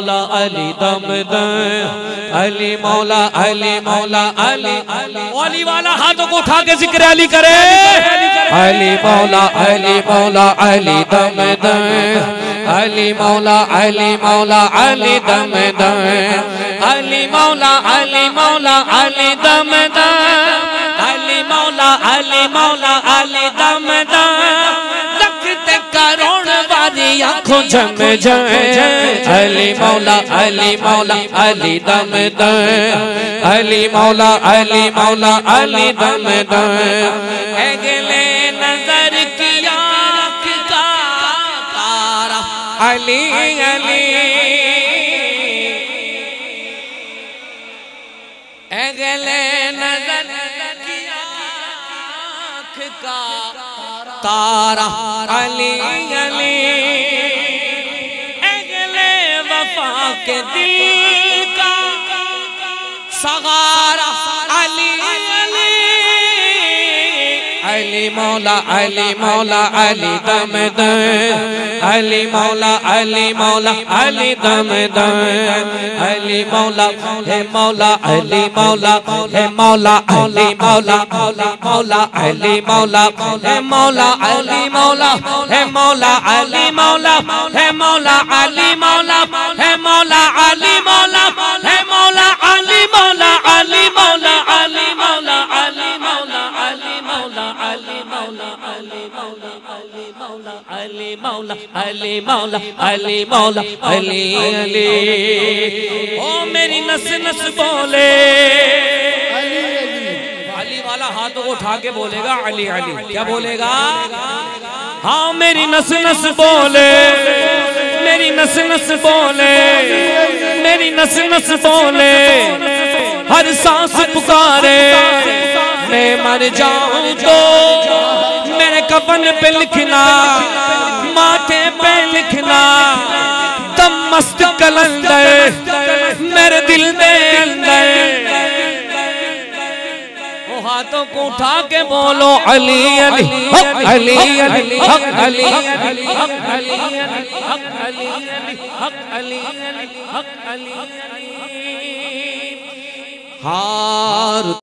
मौला अली दम दे, अली मौला अली मौला अली। अली वाला हाथों को उठा के जिक्र अली करे। अली मौला अली मौला अली दम दे, अली मौला अली मौला अली दम दे, अली मौला अली मौला अली दम दे, अली मौला अली मौला अली दम दे। लगते करोड़ बारी आंखों झम जाए। अली मौला अली मौला अली दम दे, अली मौला अली मौला अली दम दे। अगले नजर की आँख का तारा अली अली, अगले नजर की आँख का तारा अली अली, अगले वफा के दिल का सगारा अली अली। अली मौला अली मौला अली दम दे, अली मौला अली मौला अली दम दे, अली मौला हे मौला अली मौला हे मौला अली मौला मौला अली मौला हे मौला अली मौला हे मौला अली मौला हे मौला अली मौला हे मौला अली मौला हे मौला अली मौला अली मौला अली मौला अली मौला अली मौला अली मौला अली मौला अली मौला अली मौला अली मौला अली मौला अली अली। ओ मेरी नस नस बोले। अली वाला हाथों को उठा के बोलेगा अली अली। क्या बोलेगा? हाँ मेरी नस नस बोले, मेरी नस नस बोले, मेरी नस नस बोले, हर सांस पुकारे। मैं मर जाऊं तो मेरे कफन पे लिखना, माथे पे लिखना, दम मस्त कलंदर मेरे दिल दे अंदर। वो हाथों को उठा के बोलो अली अली हक अली अली हक अली अली हक अली अली हक अली अली हक अली अली हक अली अली। हार